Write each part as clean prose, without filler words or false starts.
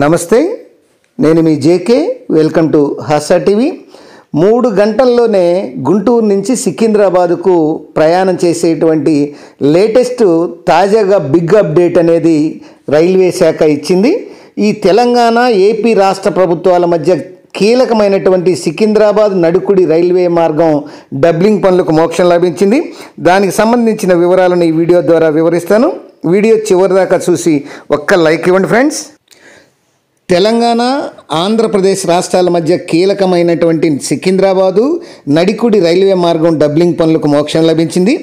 నమస్తే, నేను మీ JK. Welcome to Hasa TV. 3 గంటల్లోనే గుంటూరు నుంచి సికింద్రాబాద్కు ప్రయాణం చేసేటువంటి లేటెస్ట్ తాజాగా బిగ్ అప్డేట్ అనేది రైల్వే శాఖ ఇచ్చింది. ఈ తెలంగాణ ఏపీ రాష్ట్ర ప్రభుత్వాల మధ్య కీలకమైనటువంటి సికింద్రాబాద్ నడుకుడి రైల్వే మార్గం డబ్లింగ్ పనులకు మోక్షం లభించింది. దానికి సంబంధించిన వివరాలను ఈ వీడియో ద్వారా వివరిస్తాను. వీడియో చివరిదాకా చూసి ఒక్క లైక్ ఇవ్వండి ఫ్రెండ్స్. తెలంగాణ, ఆంధ్రప్రదేశ్ రాష్ట్రాల మధ్య కీలకమైనటువంటి సికింద్రాబాదు నడికుడి రైల్వే మార్గం డబ్లింగ్ పనులకు మోక్షం లభించింది.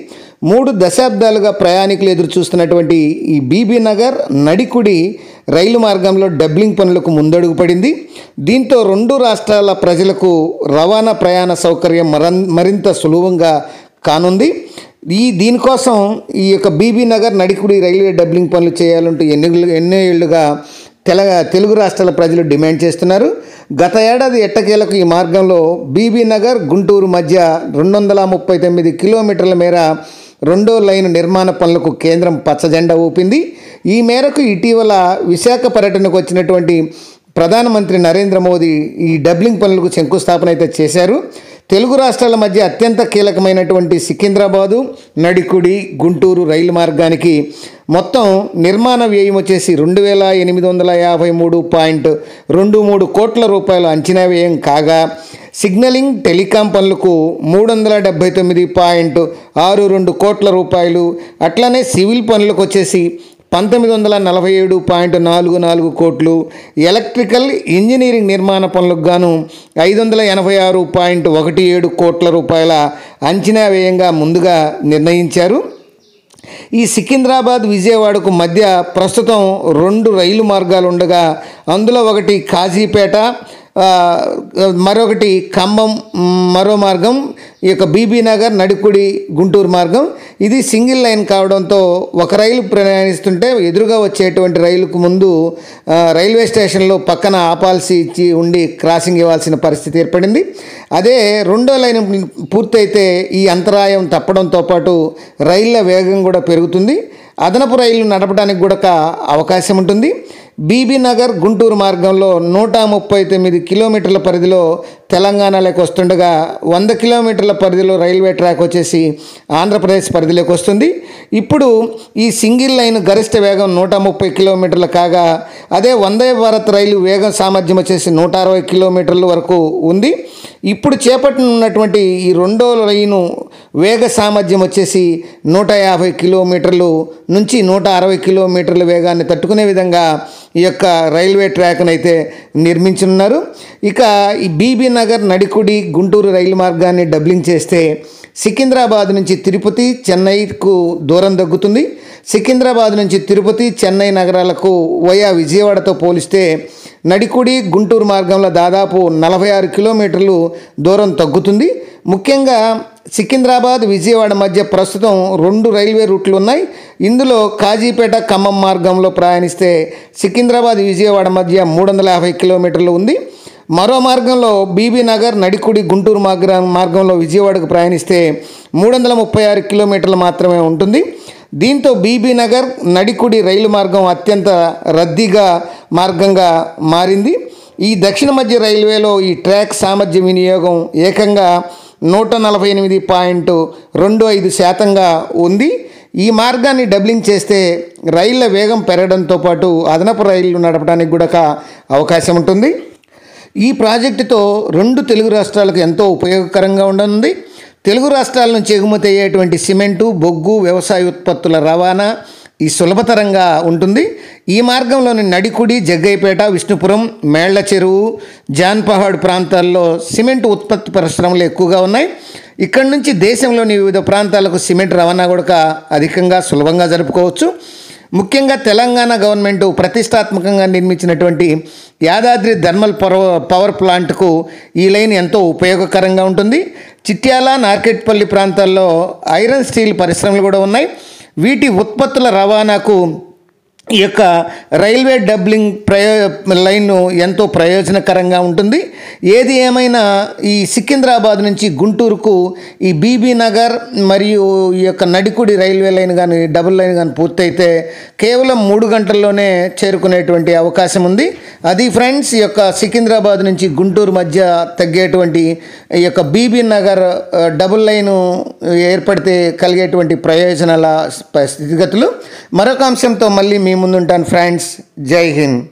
3 దశాబ్దాలుగా ప్రయాణికులు ఎదురు చూస్తున్నటువంటి ఈ బీబీ నగర్ నడికుడి రైలు మార్గంలో డబ్లింగ్ పనులకు ముందడుగు పడింది. దీంతో 2 రాష్ట్రాల ప్రజలకు రవాణా ప్రయాణ సౌకర్యం మరింత సులభంగా కానుంది. దీనికోసం ఈ యొక్క Bibinagar Nadikudi railway doubling పనులు చేయాలంటూ ఎన్నో ఏళ్లుగా తెలుగు రాష్ట్రాల ప్రజలు డిమాండ్ చేస్తున్నారు. గత ఏడాది ఎట్టకేలకు ఈ మార్గంలో బీబీ నగర్ గుంటూరు మధ్య 239 కిలోమీటర్ల మేర 2వ లైను నిర్మాణ పనులకు కేంద్రం పచ్చజెండా ఊపింది. ఈ మేరకు ఇటీవల విశాఖ పర్యటనకు వచ్చినటువంటి ప్రధానమంత్రి నరేంద్ర మోదీ ఈ డబ్లింగ్ పనులకు శంకుస్థాపన అయితే చేశారు. తెలుగు రాష్ట్రాల మధ్య అత్యంత కీలకమైనటువంటి సికింద్రాబాదు నడికుడి గుంటూరు రైలు మార్గానికి మొత్తం నిర్మాణ వ్యయం వచ్చేసి 2853.23 కోట్ల రూపాయల అంచనా వ్యయం కాగా, సిగ్నలింగ్ టెలికాం పనులకు 379.62 కోట్ల రూపాయలు, అట్లనే సివిల్ పనులకు వచ్చేసి 1947.44 కోట్లు, ఎలక్ట్రికల్ ఇంజనీరింగ్ నిర్మాణ పనులకు గాను 586.17 కోట్ల రూపాయల అంచనా వ్యయంగా ముందుగా నిర్ణయించారు. ఈ సికింద్రాబాద్ విజయవాడకు మధ్య ప్రస్తుతం 2 రైలు మార్గాలు ఉండగా, అందులో ఒకటి కాజీపేట, మరొకటి ఖమ్మం, మరో మార్గం ఈ యొక్క బీబీ నగర్ నడికుడి గుంటూరు మార్గం. ఇది సింగిల్ లైన్ కావడంతో ఒక రైలు ప్రయాణిస్తుంటే ఎదురుగా వచ్చేటువంటి రైలుకు ముందు రైల్వే స్టేషన్లో పక్కన ఆపాల్సి ఉండి క్రాసింగ్ ఇవ్వాల్సిన పరిస్థితి ఏర్పడింది. అదే 2వ లైన్ పూర్తయితే ఈ అంతరాయం తప్పడంతో పాటు రైళ్ల వేగం కూడా పెరుగుతుంది. అదనపు రైళ్లు నడపడానికి కూడా అవకాశం ఉంటుంది. బీబీ నగర్ గుంటూరు మార్గంలో 139 కిలోమీటర్ల పరిధిలో తెలంగాణలోకి వస్తుండగా 100 కిలోమీటర్ల పరిధిలో రైల్వే ట్రాక్ వచ్చేసి ఆంధ్రప్రదేశ్ పరిధిలోకి వస్తుంది. ఇప్పుడు ఈ సింగిల్ లైన్ గరిష్ట వేగం 130 కిలోమీటర్లు కాగా, అదే వందే భారత్ రైలు వేగం సామర్థ్యం వచ్చేసి 160 కిలోమీటర్ల వరకు ఉంది. ఇప్పుడు చేపట్టనున్నటువంటి ఈ 2వ లైను వేగ సామర్థ్యం వచ్చేసి 150 కిలోమీటర్లు నుంచి 160 కిలోమీటర్ల వేగాన్ని తట్టుకునే విధంగా ఈ యొక్క రైల్వే ట్రాక్ను అయితే నిర్మించనున్నారు. ఇక ఈ బీబీ నగర్ నడికుడి గుంటూరు రైలు మార్గాన్ని డబ్లింగ్ చేస్తే సికింద్రాబాద్ నుంచి తిరుపతి, చెన్నైకు దూరం తగ్గుతుంది. సికింద్రాబాద్ నుంచి తిరుపతి, చెన్నై నగరాలకు వయా విజయవాడతో పోలిస్తే నడికుడి గుంటూరు మార్గంలో దాదాపు 46 కిలోమీటర్లు దూరం తగ్గుతుంది. ముఖ్యంగా సికింద్రాబాద్ విజయవాడ మధ్య ప్రస్తుతం 2 రైల్వే రూట్లు ఉన్నాయి. ఇందులో కాజీపేట ఖమ్మం మార్గంలో ప్రయాణిస్తే సికింద్రాబాద్ విజయవాడ మధ్య 350 కిలోమీటర్లు ఉంది. మరో మార్గంలో బీబీ నగర్ నడికుడి గుంటూరు మార్గంలో విజయవాడకు ప్రయాణిస్తే 336 కిలోమీటర్లు మాత్రమే ఉంటుంది. దీంతో బీబీ నగర్ నడికుడి రైలు మార్గం అత్యంత రద్దీగా మార్గంగా మారింది. ఈ దక్షిణ మధ్య రైల్వేలో ఈ ట్రాక్ సామర్థ్య వినియోగం ఏకంగా 148.25% ఉంది. ఈ మార్గాన్ని డబ్లింగ్ చేస్తే రైళ్ల వేగం పెరగడంతో పాటు అదనపు రైళ్లు నడపడానికి కూడా అవకాశం ఉంటుంది. ఈ ప్రాజెక్టుతో 2 తెలుగు రాష్ట్రాలకు ఎంతో ఉపయోగకరంగా ఉండనుంది. తెలుగు రాష్ట్రాల నుంచి ఎగుమతి అయ్యేటువంటి సిమెంటు, బొగ్గు, వ్యవసాయ ఉత్పత్తుల రవాణా ఈ సులభతరంగా ఉంటుంది. ఈ మార్గంలోని నడికుడి, జగ్గయ్యపేట, విష్ణుపురం, మేళ్ల చెరువు, జాన్పహాడ్ ప్రాంతాల్లో సిమెంట్ ఉత్పత్తి పరిశ్రమలు ఎక్కువగా ఉన్నాయి. ఇక్కడి నుంచి దేశంలోని వివిధ ప్రాంతాలకు సిమెంట్ రవాణా కూడా అధికంగా సులభంగా జరుపుకోవచ్చు. ముఖ్యంగా తెలంగాణ గవర్నమెంట్ ప్రతిష్టాత్మకంగా నిర్మించినటువంటి యాదాద్రి థర్మల్ పవర్ ప్లాంట్కు ఈ లైన్ ఎంతో ఉపయోగకరంగా ఉంటుంది. చిట్యాల, నార్కెట్పల్లి ప్రాంతాల్లో ఐరన్ స్టీల్ పరిశ్రమలు కూడా ఉన్నాయి. వీటి ఉత్పత్తుల రవాణాకు ఈ యొక్క రైల్వే డబ్లింగ్ లైన్ ఎంతో ప్రయోజనకరంగా ఉంటుంది. ఏది ఏమైనా ఈ సికింద్రాబాద్ నుంచి గుంటూరుకు ఈ బీబీ నగర్ మరియు ఈ యొక్క నడికుడి రైల్వే లైన్ కానీ డబుల్ లైన్ కానీ పూర్తయితే కేవలం 3 గంటల్లోనే చేరుకునేటువంటి అవకాశం ఉంది. అది ఫ్రెండ్స్, ఈ యొక్క సికింద్రాబాద్ నుంచి గుంటూరు మధ్య తగ్గేటువంటి ఈ యొక్క బీబీ నగర్ డబుల్ లైను ఏర్పడితే కలిగేటువంటి ప్రయోజనాల స్థితిగతులు. మరొక అంశంతో మళ్ళీ మీ ముందుంటాను ఫ్రెండ్స్. జై హింద్.